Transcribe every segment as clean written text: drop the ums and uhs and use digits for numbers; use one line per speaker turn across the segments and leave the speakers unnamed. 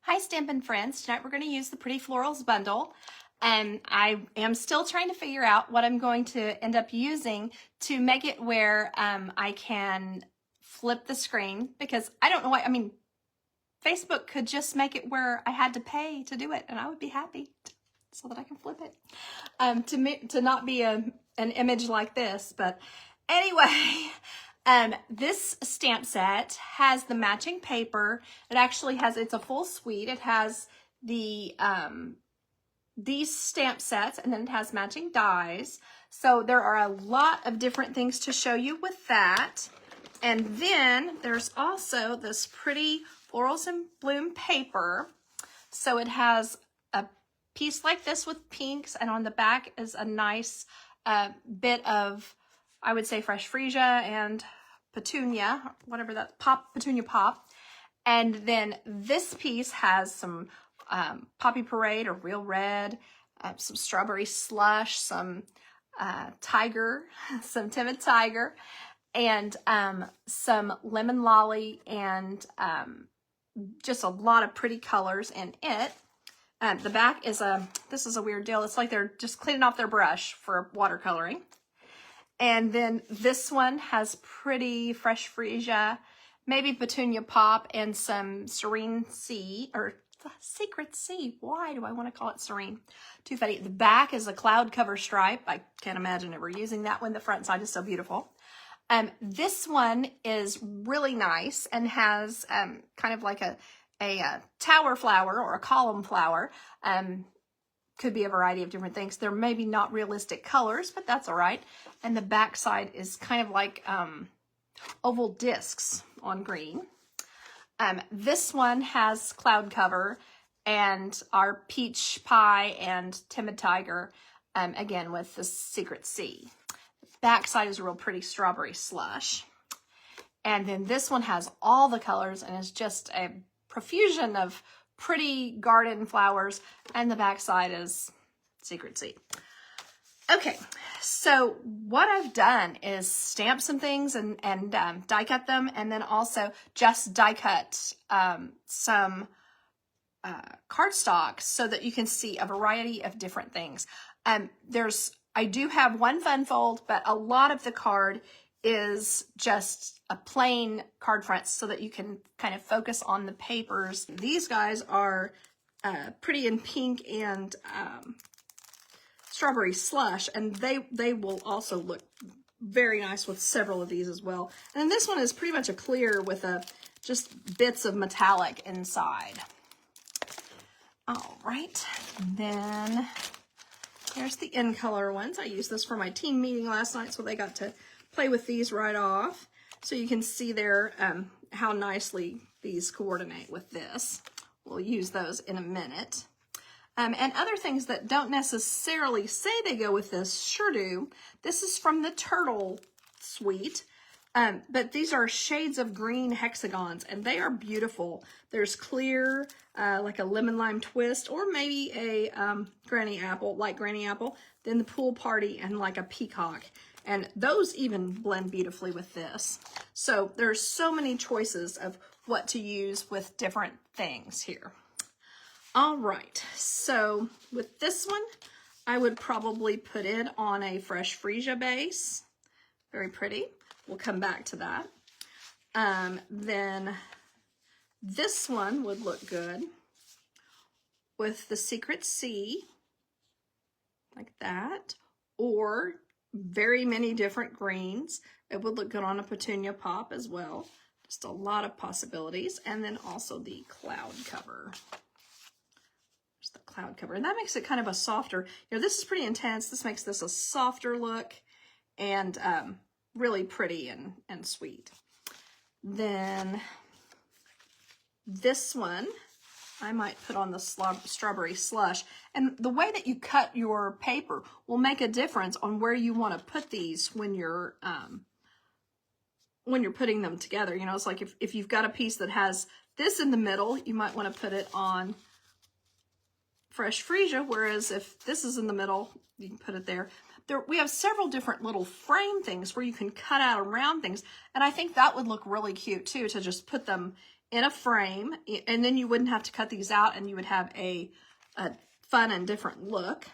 Hi Stampin' friends, tonight we're going to use the Pretty Florals Bundle, and I am still trying to figure out what I'm going to end up using to make it where I can flip the screen, because I don't know why. I mean, Facebook could just make it where I had to pay to do it and I would be happy so that I can flip it to not be an image like this. But anyway, this stamp set has the matching paper. It actually has, it's a full suite. It has the these stamp sets, and then it has matching dies. So there are a lot of different things to show you with that. And then there's also this Pretty Florals and Bloom paper. So it has a piece like this with pinks, and on the back is a nice bit of, I would say, fresh freesia and petunia, whatever that, petunia pop. And then this piece has some Poppy Parade or Real Red, some Strawberry Slush, some Tiger, some Timid Tiger, and some Lemon Lolly, and just a lot of pretty colors in it. The back is this is a weird deal. It's like they're just cleaning off their brush for watercoloring. And then this one has pretty fresh freesia, maybe petunia pop, and some serene sea, or secret sea. Why do I want to call it serene? Too funny. The back is a cloud cover stripe. I can't imagine ever using that one. The front side is so beautiful. This one is really nice and has kind of like a tower flower or a column flower. Could be a variety of different things. They're maybe not realistic colors, but that's all right. And the back side is kind of like oval discs on green. This one has cloud cover and our peach pie and timid tiger, again with the secret sea. Back side is a real pretty strawberry slush. And then this one has all the colors and is just a profusion of pretty garden flowers, and the back side is secret sea. Okay, so what I've done is stamp some things and die cut them, and then also just die cut some cardstock so that you can see a variety of different things. I do have one fun fold, but a lot of the card is just a plain card front so that you can kind of focus on the papers. These guys are pretty in pink and strawberry slush, and they will also look very nice with several of these as well. And then this one is pretty much a clear with just bits of metallic inside. All right, and then there's the in color ones. I used this for my team meeting last night, so they got to play with these right off. So you can see there how nicely these coordinate with this. We'll use those in a minute. And other things that don't necessarily say they go with this sure do. This is from the Turtle Suite, but these are shades of green hexagons, and they are beautiful. There's clear, like a lemon lime twist, or maybe a granny apple, like granny apple, then the pool party, and like a peacock. And those even blend beautifully with this. So there's so many choices of what to use with different things here. All right, so with this one, I would probably put it on a fresh freesia base. Very pretty. We'll come back to that. Then this one would look good with the secret sea, like that, or very many different greens. It would look good on a petunia pop as well. Just a lot of possibilities. And then also the cloud cover. There's the cloud cover. And that makes it kind of a softer, this is pretty intense. This makes this a softer look and really pretty and sweet. Then this one I might put on the strawberry slush. And the way that you cut your paper will make a difference on where you want to put these when you're putting them together. It's like if you've got a piece that has this in the middle, you might want to put it on fresh freesia, whereas if this is in the middle, you can put it there. we have several different little frame things where you can cut out around things. And I think that would look really cute too, to just put them in a frame, and then you wouldn't have to cut these out and you would have a fun and different look.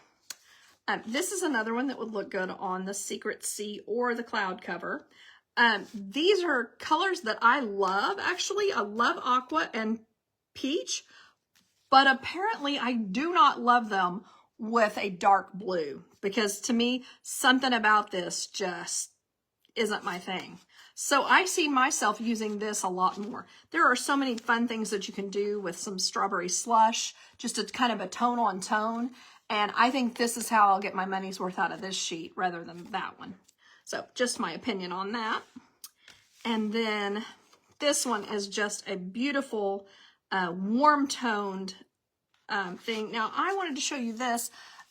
This is another one that would look good on the Secret Sea or the cloud cover. These are colors that I love, actually. I love aqua and peach, but apparently I do not love them with a dark blue, because to me, something about this just isn't my thing. So I see myself using this a lot more. There are so many fun things that you can do with some strawberry slush, just a kind of a tone on tone. And I think this is how I'll get my money's worth out of this sheet rather than that one. So just my opinion on that. And then this one is just a beautiful, warm toned thing. Now I wanted to show you this.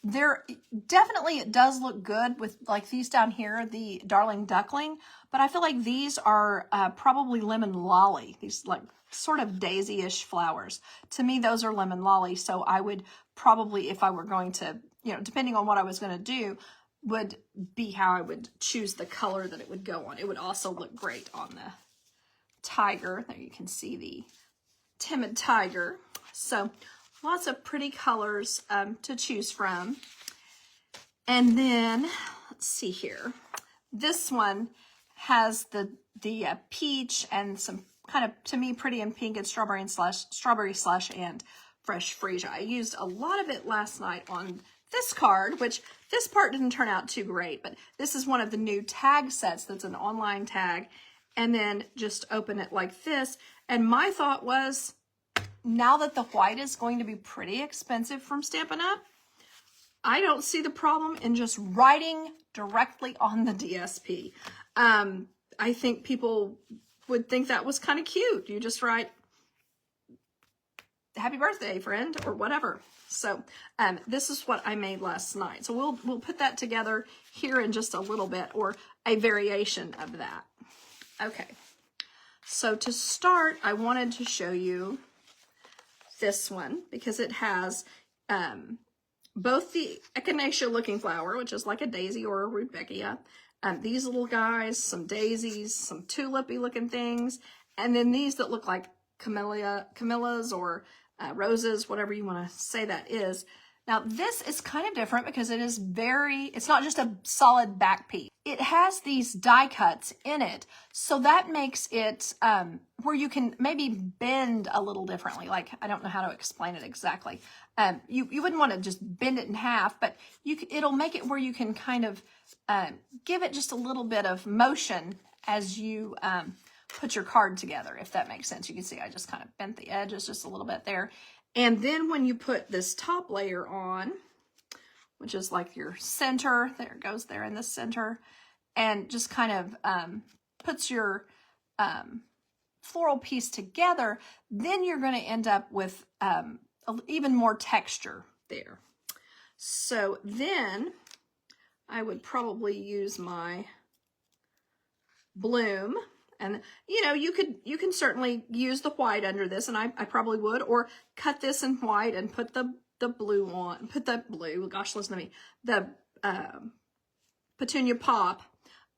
Definitely it does look good with like these down here, the Darling Duckling, but I feel like these are probably lemon lolly, these like sort of daisy-ish flowers. To me, those are lemon lolly, so I would probably, if I were going to, you know, depending on what I was going to do, would be how I would choose the color that it would go on. It would also look great on the tiger. There you can see the timid tiger. So lots of pretty colors to choose from. And then, let's see here. This one has the peach and some kind of, to me, pretty and pink and strawberry slush and fresh freesia. I used a lot of it last night on this card, which this part didn't turn out too great, but this is one of the new tag sets that's an online tag. And then just open it like this. And my thought was, now that the white is going to be pretty expensive from Stampin' Up, I don't see the problem in just writing directly on the DSP. I think people would think that was kind of cute. You just write, happy birthday, friend, or whatever. So this is what I made last night. So we'll put that together here in just a little bit, or a variation of that. Okay, so to start, I wanted to show you this one because it has both the echinacea looking flower, which is like a daisy or a rudbeckia, these little guys, some daisies, some tulipy looking things, and then these that look like camellias or roses, whatever you want to say that is. Now this is kind of different because it is it's not just a solid back piece. It has these die cuts in it. So that makes it where you can maybe bend a little differently. Like, I don't know how to explain it exactly. You wouldn't want to just bend it in half, but it'll make it where you can kind of give it just a little bit of motion as you put your card together, if that makes sense. You can see I just kind of bent the edges just a little bit there. And then when you put this top layer on, which is like your center, there it goes there in the center, and just kind of puts your floral piece together, then you're going to end up with even more texture there. So then I would probably use my Bloom. And, you know, you can certainly use the white under this, and I probably would, or cut this in white and put the blue on, gosh, listen to me, the Petunia Pop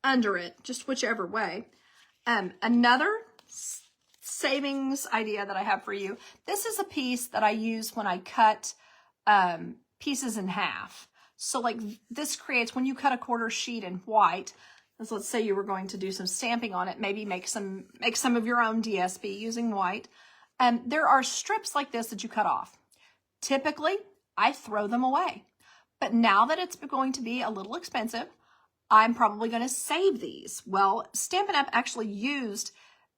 under it, just whichever way. Another savings idea that I have for you, this is a piece that I use when I cut pieces in half. So like this creates, when you cut a quarter sheet in white, let's say you were going to do some stamping on it, maybe make some of your own DSP using white. There are strips like this that you cut off. Typically, I throw them away. But now that it's going to be a little expensive, I'm probably going to save these. Well, Stampin' Up! Actually used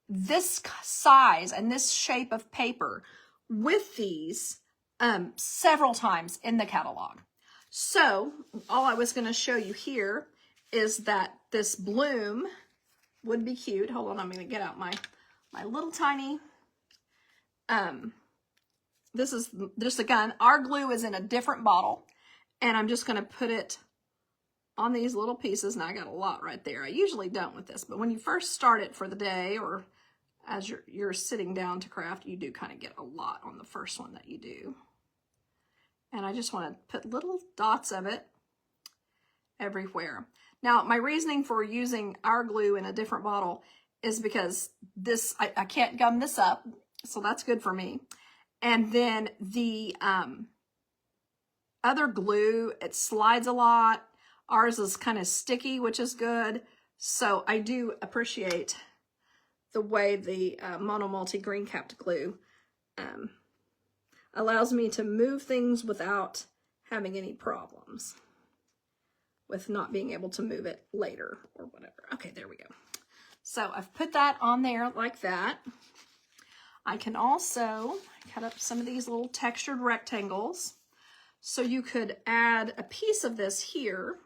this size and this shape of paper with these several times in the catalog. So all I was going to show you here is that this Bloom would be cute. Hold on, I'm going to get out my little tiny, this is just, again, our glue is in a different bottle, and I'm just going to put it on these little pieces. Now I got a lot right there. I usually don't with this, but when you first start it for the day, or as you're sitting down to craft, you do kind of get a lot on the first one that you do. And I just want to put little dots of it. everywhere. Now, my reasoning for using our glue in a different bottle is because this, I can't gum this up, so that's good for me. And then the other glue, it slides a lot. Ours is kind of sticky, which is good. So I do appreciate the way the Mono Multi green capped glue allows me to move things without having any problems with not being able to move it later or whatever. Okay, there we go. So I've put that on there like that. I can also cut up some of these little textured rectangles. So you could add a piece of this here.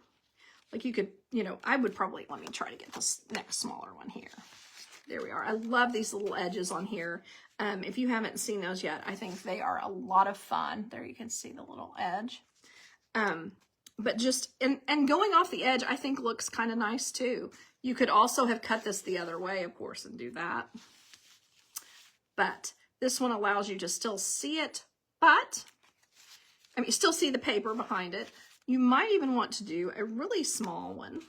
Like you could, you know, I would probably, let me try to get this next smaller one here. There we are. I love these little edges on here. If you haven't seen those yet, I think they are a lot of fun. There you can see the little edge. But just, and going off the edge, I think looks kind of nice too. You could also have cut this the other way, of course, and do that. But this one allows you to still see it, but, I mean, still see the paper behind it. You might even want to do a really small one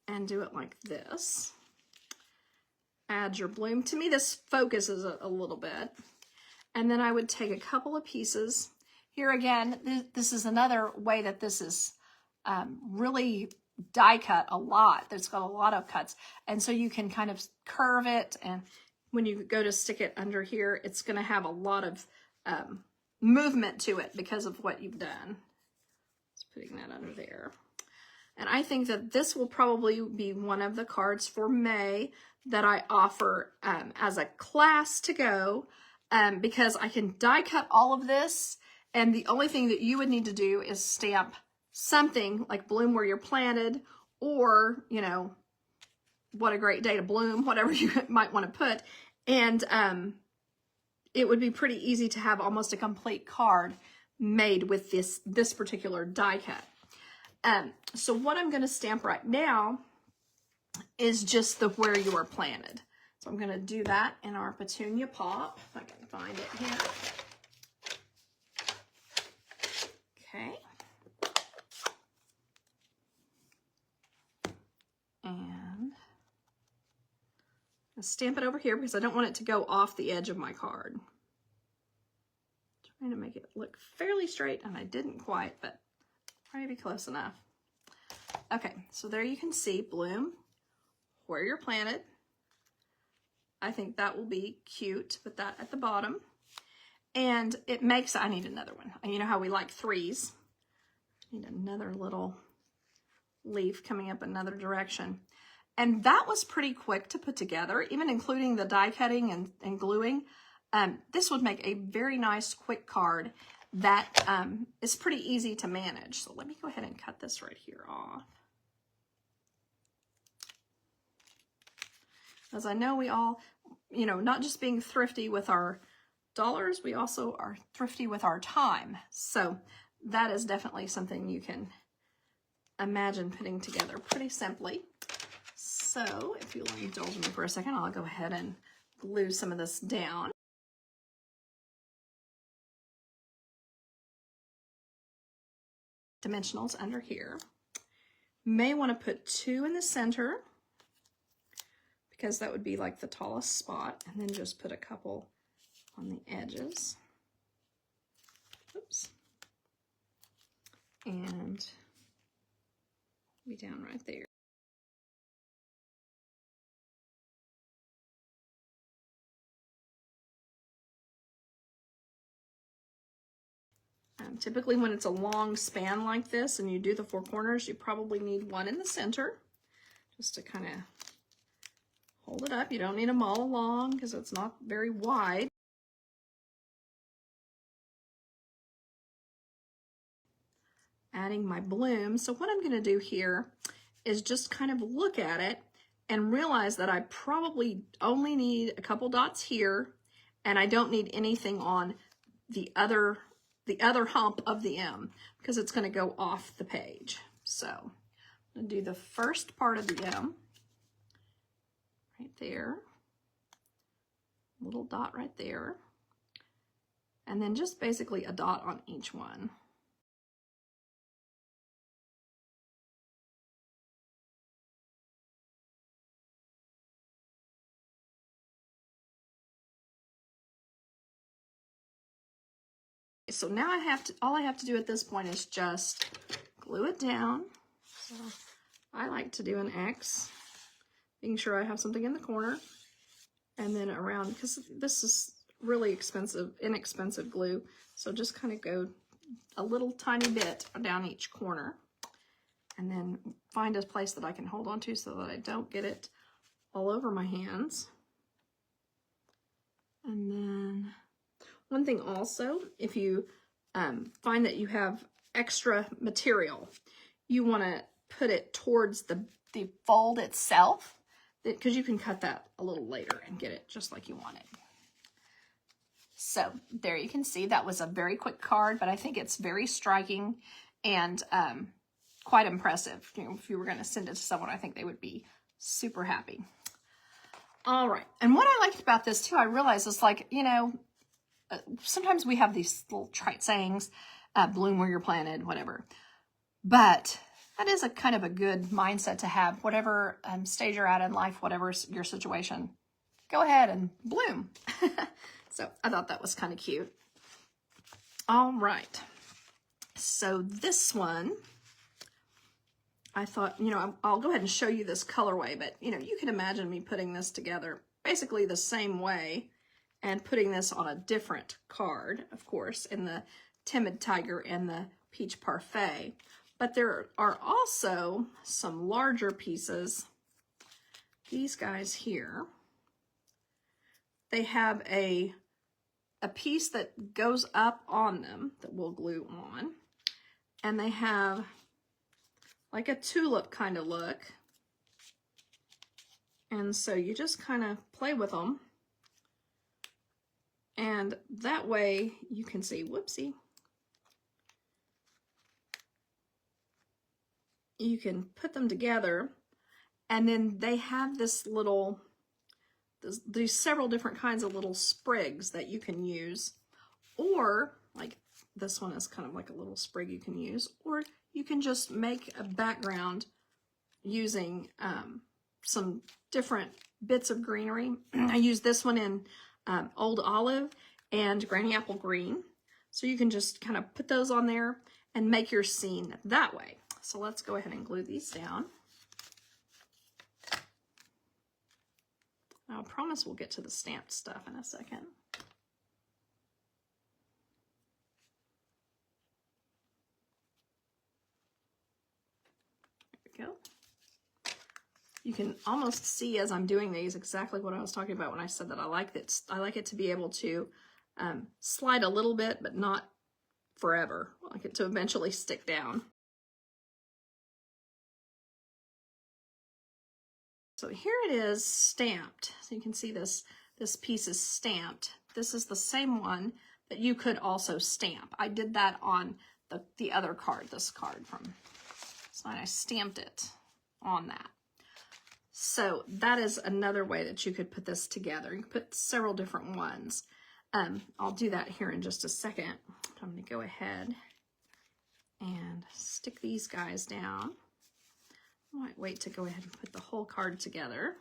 and do it like this. Add your bloom. To me, this focuses a little bit. And then I would take a couple of pieces. Here again, this is another way that this is really die cut a lot. There's got a lot of cuts. And so you can kind of curve it. And when you go to stick it under here, it's going to have a lot of movement to it because of what you've done. Just putting that under there. And I think that this will probably be one of the cards for May that I offer as a class to go because I can die cut all of this. And the only thing that you would need to do is stamp something like bloom where you're planted, or, you know, what a great day to bloom, whatever you might want to put. And it would be pretty easy to have almost a complete card made with this particular die cut. So what I'm going to stamp right now is just the where you are planted. So I'm going to do that in our Petunia Pop, if I can find it here. Okay. And I'll stamp it over here because I don't want it to go off the edge of my card. Trying to make it look fairly straight, and I didn't quite, but maybe close enough. Okay, so there you can see bloom where you're planted. I think that will be cute to put that at the bottom. And it makes, I need another one. And you know how we like threes. I need another little leaf coming up another direction. And that was pretty quick to put together, even including the die cutting and gluing. This would make a very nice quick card that is pretty easy to manage. So let me go ahead and cut this right here off. As I know we all, you know, not just being thrifty with our dollars, we also are thrifty with our time. So that is definitely something you can imagine putting together pretty simply. So if you'll indulge me for a second, I'll go ahead and glue some of this down. Dimensionals under here. May want to put 2 in the center because that would be like the tallest spot, and then just put a couple on the edges. Oops. And be down right there. Typically when it's a long span like this and you do the 4 corners, you probably need 1 in the center just to kind of hold it up. You don't need them all along because it's not very wide. Adding my bloom. So what I'm going to do here is just kind of look at it and realize that I probably only need a couple dots here, and I don't need anything on the other hump of the M because it's going to go off the page. So I'm going to do the first part of the M right there, little dot right there, and then just basically a dot on each one. so now all I have to do at this point is just glue it down. So I like to do an X, making sure I have something in the corner, and then around, because this is really inexpensive glue. So just kind of go a little tiny bit down each corner, and then find a place that I can hold on to so that I don't get it all over my hands. And then one thing also, if you find that you have extra material, you want to put it towards the fold itself, because you can cut that a little later and get it just like you want it. So there you can see that was a very quick card, but I think it's very striking and quite impressive. You know, if you were going to send it to someone, I think they would be super happy. All right. And what I liked about this too, I realized is like, you know, sometimes we have these little trite sayings, bloom where you're planted, whatever. But that is a kind of a good mindset to have, whatever stage you're at in life, whatever your situation, go ahead and bloom. So I thought that was kind of cute. All right. So this one, I thought, you know, I'll go ahead and show you this colorway, but you know, you can imagine me putting this together basically the same way and putting this on a different card, of course, in the Timid Tiger and the Peach Parfait. But there are also some larger pieces. These guys here, they have a piece that goes up on them that we'll glue on. And they have like a tulip kind of look. And so you just kind of play with them. And that way you can see, whoopsie, you can put them together, and then they have this little, these several different kinds of little sprigs that you can use, or like this one is kind of like a little sprig you can use, or you can just make a background using some different bits of greenery. I use this one in Old Olive and Granny Apple Green. So you can just kind of put those on there and make your scene that way. So let's go ahead and glue these down. I promise we'll get to the stamped stuff in a second. There we go. You can almost see as I'm doing these exactly what I was talking about when I said that I like it. I like it to be able to slide a little bit, but not forever. I like it to eventually stick down. So here it is stamped. So you can see this piece is stamped. This is the same one that you could also stamp. I did that on the other card, this card from, so I stamped it on that. So that is another way that you could put this together. You can put several different ones. I'll do that here in just a second. I'm going to go ahead and stick these guys down. I might wait to go ahead and put the whole card together.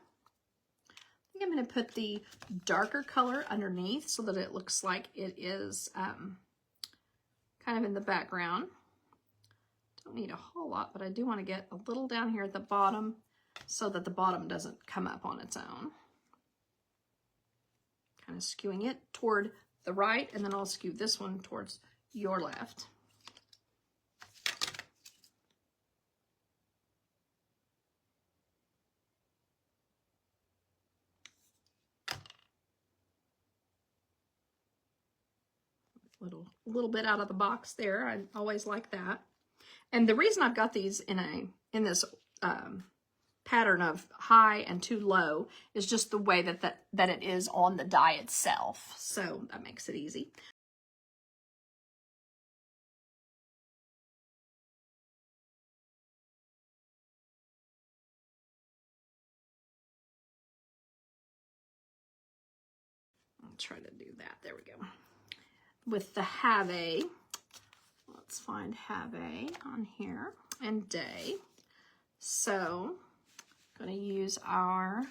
I think I'm going to put the darker color underneath so that it looks like it is kind of in the background. Don't need a whole lot, but I do want to get a little down here at the bottom so that the bottom doesn't come up on its own. Kind of skewing it toward the right, and then I'll skew this one towards your left. Little bit out of the box there. I always like that. And the reason I've got these in this pattern of high and too low is just the way that it is on the die itself. So that makes it easy. I'll try to do that. There we go. With the have a, let's find have a on here, and day. So I'm going to use our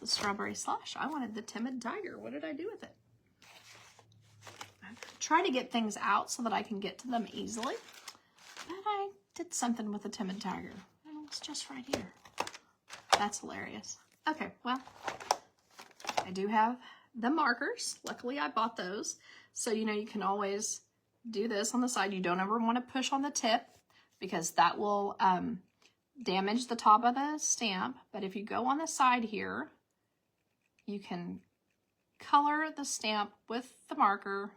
the strawberry slush. I wanted the timid tiger. What did I do with it? I try to get things out so that I can get to them easily. But I did something with the timid tiger. Oh, it's just right here. That's hilarious. Okay, well, I do have the markers. Luckily, I bought those. So, you know, you can always do this on the side. You don't ever want to push on the tip because that will damage the top of the stamp. But if you go on the side here, you can color the stamp with the marker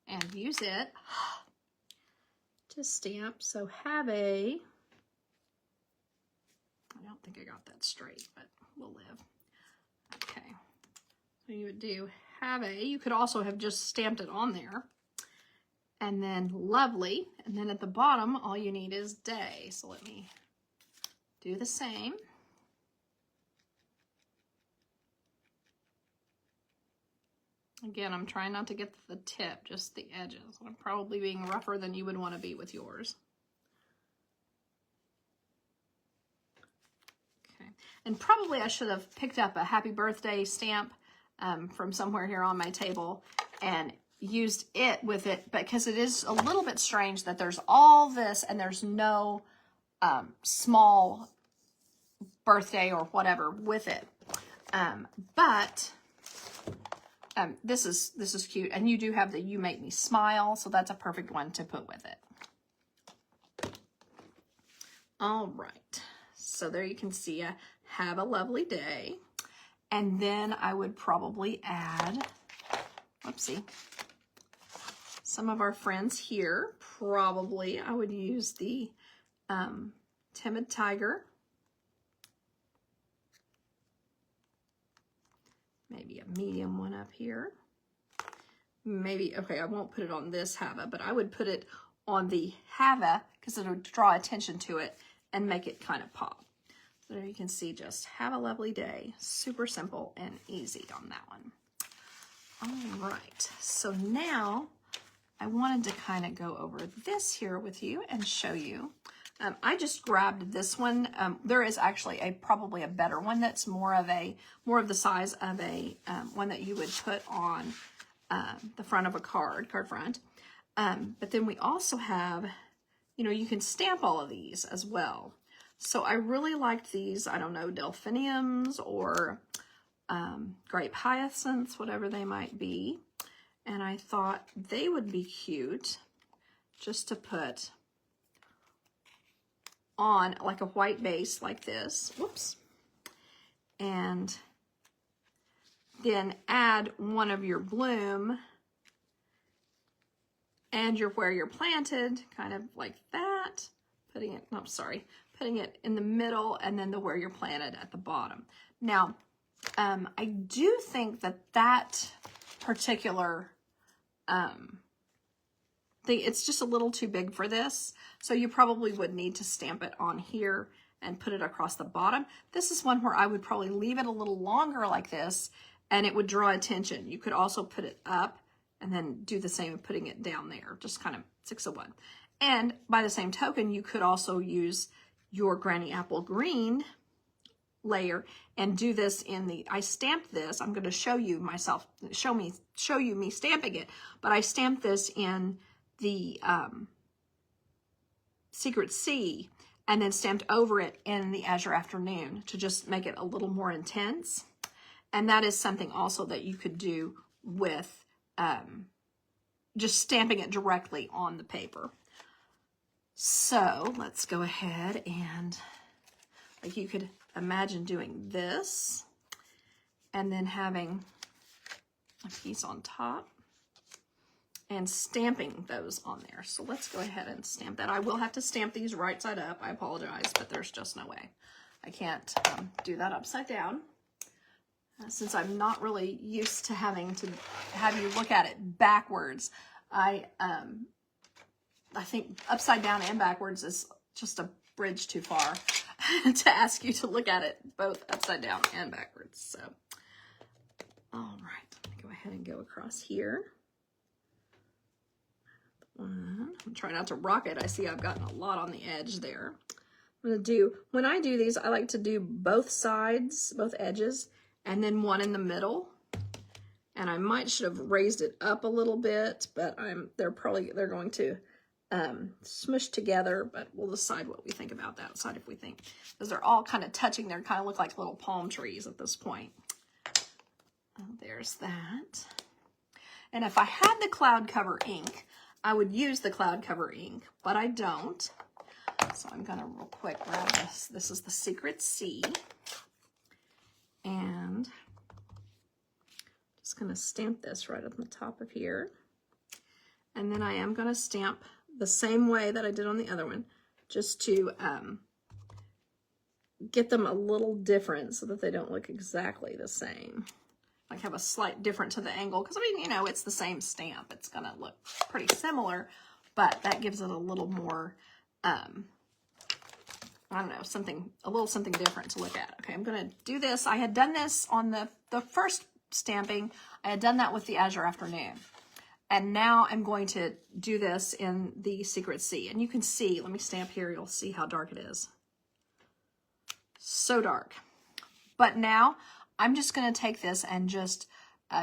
and use it to stamp. So have a, I don't think I got that straight, but we'll live. Okay, so you would do have a, you could also have just stamped it on there. And then lovely, and then at the bottom, all you need is day. So let me do the same. Again, I'm trying not to get the tip, just the edges. I'm probably being rougher than you would want to be with yours. Okay, and probably I should have picked up a happy birthday stamp from somewhere here on my table and used it with it, because it is a little bit strange that there's all this and there's no small birthday or whatever with it. But this is cute, and you do have the You Make Me Smile, so that's a perfect one to put with it. All right, so there you can see have a lovely day. And then I would probably add, whoopsie, some of our friends here. Probably I would use the Timid Tiger. Maybe a medium one up here. Maybe, okay, I won't put it on this Hava, but I would put it on the Hava because it would draw attention to it and make it kind of pop. So there you can see, just have a lovely day. Super simple and easy on that one. All right, so now I wanted to kind of go over this here with you and show you. I just grabbed this one. There is actually probably a better one that's more of the size of a one that you would put on the front of a card front. But then we also have, you know, you can stamp all of these as well. So I really liked these, I don't know, delphiniums or grape hyacinths, whatever they might be. And I thought they would be cute just to put on like a white base like this. Whoops. And then add one of your bloom and your where you're planted, kind of like that. Putting it in the middle, and then the where you're planted at the bottom. Now, I do think that particular thing, it's just a little too big for this. So you probably would need to stamp it on here and put it across the bottom. This is one where I would probably leave it a little longer like this, and it would draw attention. You could also put it up and then do the same of putting it down there, just kind of 6 of 1. And by the same token, you could also use your Granny Apple Green layer and do this in the, I stamped this, I'm going to show you myself, show you me stamping it, but I stamped this in the Secret Sea and then stamped over it in the Azure Afternoon to just make it a little more intense. And that is something also that you could do with just stamping it directly on the paper. So let's go ahead and, like, you could imagine doing this and then having a piece on top and stamping those on there. So let's go ahead and stamp that. I will have to stamp these right side up. I apologize, but there's just no way. I can't do that upside down. Since I'm not really used to having to have you look at it backwards, I think upside down and backwards is just a bridge too far to ask you to look at it both upside down and backwards. So, all right, let me go ahead and go across here. I'm trying not to rock it. I see I've gotten a lot on the edge there. I'm gonna do, when I do these, I like to do both sides, both edges, and then one in the middle. And I should have raised it up a little bit, but they're going to smush together, but we'll decide what we think about that side if we think, because they're all kind of touching, they kind of look like little palm trees at this point. There's that. And if I had the cloud cover ink, I would use the cloud cover ink, but I don't. So I'm gonna real quick grab this. This is the Secret C. And just gonna stamp this right on the top of here. And then I am gonna stamp the same way that I did on the other one, just to get them a little different so that they don't look exactly the same. Like have a slight difference to the angle, because I mean, you know, it's the same stamp. It's gonna look pretty similar, but that gives it a little more, I don't know, a little something different to look at. Okay, I'm gonna do this. I had done this on the first stamping. I had done that with the Azure Afternoon. And now I'm going to do this in the Secret C. And you can see, let me stamp here, you'll see how dark it is. So dark. But now I'm just going to take this and just,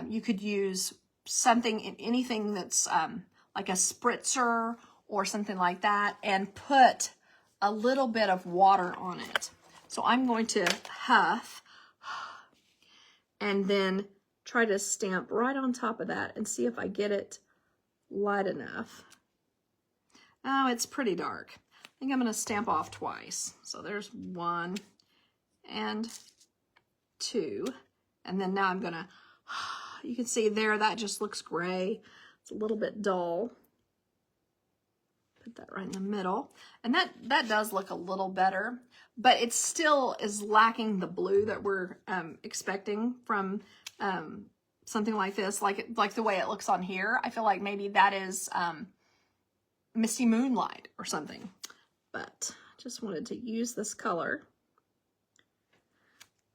you could use something, anything that's like a spritzer or something like that, and put a little bit of water on it. So I'm going to huff and then try to stamp right on top of that and see if I get it light enough. Oh, it's pretty dark. I think I'm going to stamp off twice. So there's 1 and 2. And then now I'm going to, you can see there, that just looks gray. It's a little bit dull. Put that right in the middle. And that does look a little better, but it still is lacking the blue that we're expecting from something like this, like the way it looks on here. I feel like maybe that is Misty Moonlight or something, but just wanted to use this color.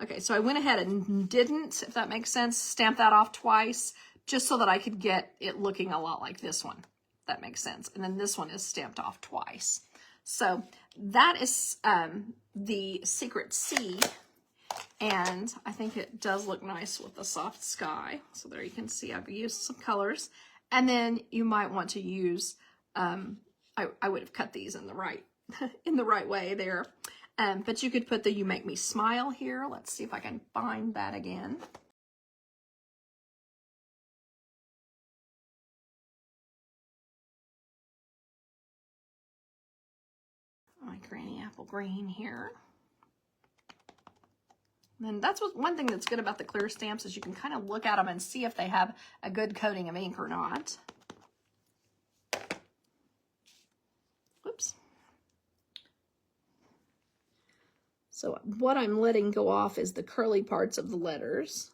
Okay, so I went ahead and didn't, if that makes sense, stamp that off twice, just so that I could get it looking a lot like this one, if that makes sense. And then this one is stamped off twice. So that is the Secret C. And I think it does look nice with the soft sky. So there you can see I've used some colors. And then you might want to use, I would have cut these in the right, in the right way there. But you could put the You Make Me Smile here. Let's see if I can find that again. My Granny Apple Green here. And that's one thing that's good about the clear stamps is you can kind of look at them and see if they have a good coating of ink or not. Whoops. So what I'm letting go off is the curly parts of the letters.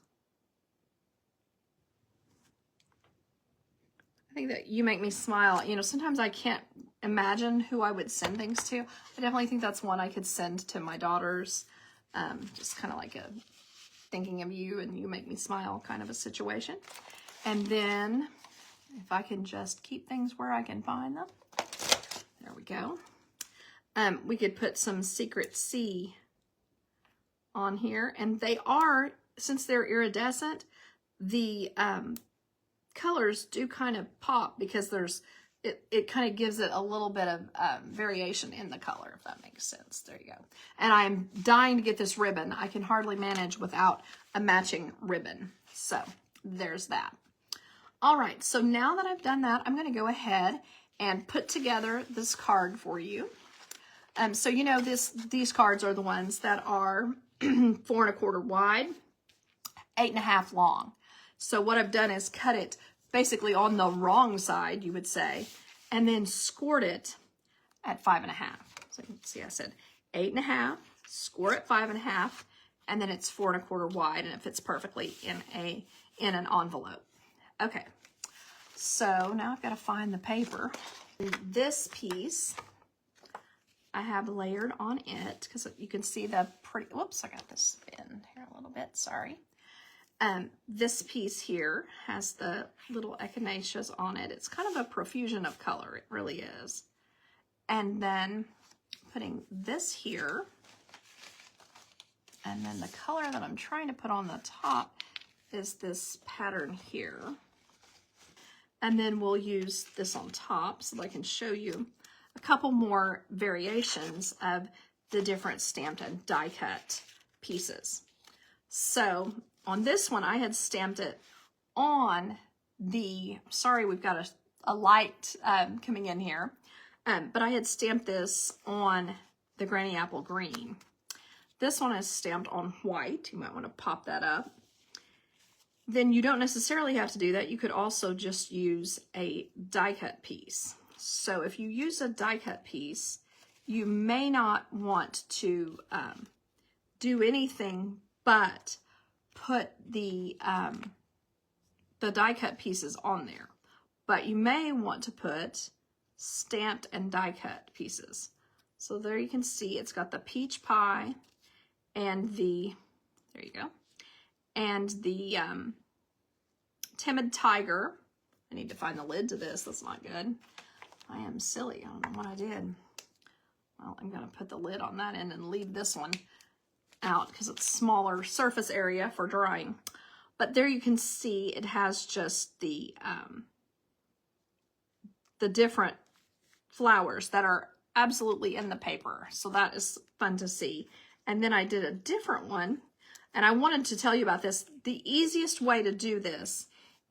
I think that You Make Me Smile, you know, sometimes I can't imagine who I would send things to. I definitely think that's one I could send to my daughters. Just kind of like a thinking of you and you make me smile kind of a situation. And then if I can just keep things where I can find them. There we go. We could put some Secret C on here. And they are, since they're iridescent, the colors do kind of pop because there's, it kind of gives it a little bit of variation in the color, if that makes sense. There you go. And I'm dying to get this ribbon. I can hardly manage without a matching ribbon. So there's that. All right, so now that I've done that, I'm going to go ahead and put together this card for you. So you know these cards are the ones that are 4 1/4 wide, 8 1/2 long. So what I've done is cut it basically on the wrong side, you would say, and then scored it at 5 1/2. So you can see I said 8 1/2, score at 5 1/2, and then it's 4 1/4 wide, and it fits perfectly in an envelope. Okay, so now I've got to find the paper. This piece I have layered on it because you can see the pretty, whoops, I got this in here a little bit, sorry. This piece here has the little echinaceas on it. It's kind of a profusion of color, it really is. And then putting this here. And then the color that I'm trying to put on the top is this pattern here. And then we'll use this on top so that I can show you a couple more variations of the different stamped and die cut pieces. So on this one, I had stamped it on the, sorry, we've got a light coming in here, but I had stamped this on the Granny Apple Green. This one is stamped on white. You might want to pop that up. Then you don't necessarily have to do that. You could also just use a die cut piece. So if you use a die cut piece, you may not want to do anything but put the die cut pieces on there. But you may want to put stamped and die cut pieces. So there you can see it's got the peach pie and the, there you go, and the timid tiger. I need to find the lid to this. That's not good. I am silly. I don't know what I did. Well, I'm going to put the lid on that end and leave this one out because it's smaller surface area for drying. But there you can see it has just the different flowers that are absolutely in the paper. So that is fun to see. And then I did a different one, and I wanted to tell you about this. The easiest way to do this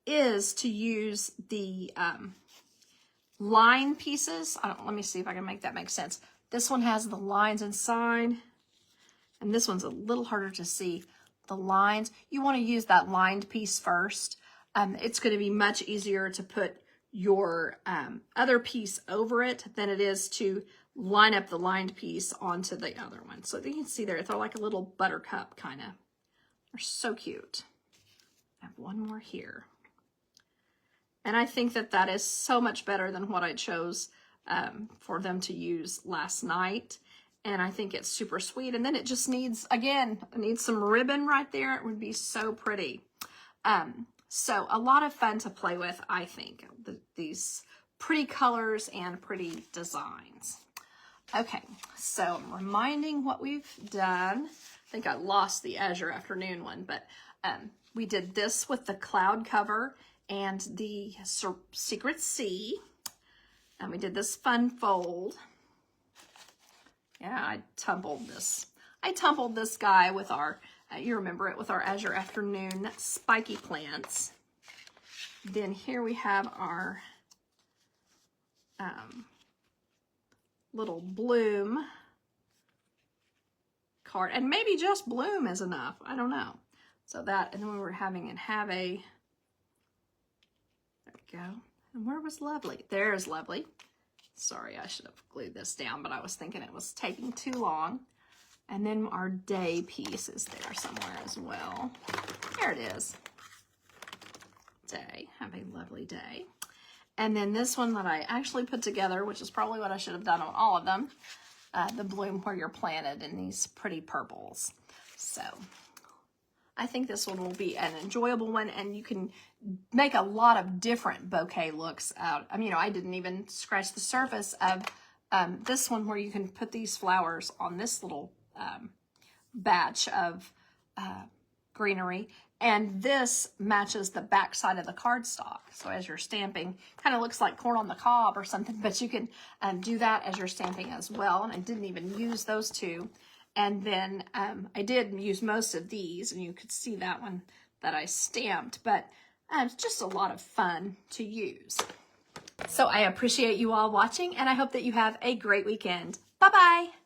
is to use the line pieces. Let me see if I can make that make sense. This one has the lines inside, and this one's a little harder to see. The lines, you want to use that lined piece first. It's going to be much easier to put your other piece over it than it is to line up the lined piece onto the other one. So you can see there, they're like a little buttercup kind of. They're so cute. I have one more here. And I think that that is so much better than what I chose for them to use last night. And I think it's super sweet. And then it just needs, again, it needs some ribbon right there. It would be so pretty. So a lot of fun to play with, I think. These pretty colors and pretty designs. Okay, so I'm reminding what we've done. I think I lost the Azure Afternoon one, but we did this with the cloud cover and the Secret Sea. And we did this fun fold. Yeah, I tumbled this. I tumbled this guy with our, you remember it, with our Azure Afternoon spiky plants. Then here we have our little bloom card, and maybe just bloom is enough. I don't know. So that, and then we were having it have a, there we go. And where was Lovely? There's Lovely. Sorry, I should have glued this down, but I was thinking it was taking too long. And then our day piece is there somewhere as well. There it is. Day. Have a lovely day. And then this one that I actually put together, which is probably what I should have done on all of them, the bloom where you're planted in these pretty purples. So I think this one will be an enjoyable one, and you can make a lot of different bouquet looks out. I mean, you know, I didn't even scratch the surface of this one where you can put these flowers on this little batch of greenery. And this matches the back side of the cardstock. So as you're stamping, kind of looks like corn on the cob or something, but you can do that as you're stamping as well. And I didn't even use those two. And then I did use most of these, and you could see that one that I stamped, but it's just a lot of fun to use. So I appreciate you all watching, and I hope that you have a great weekend. Bye-bye.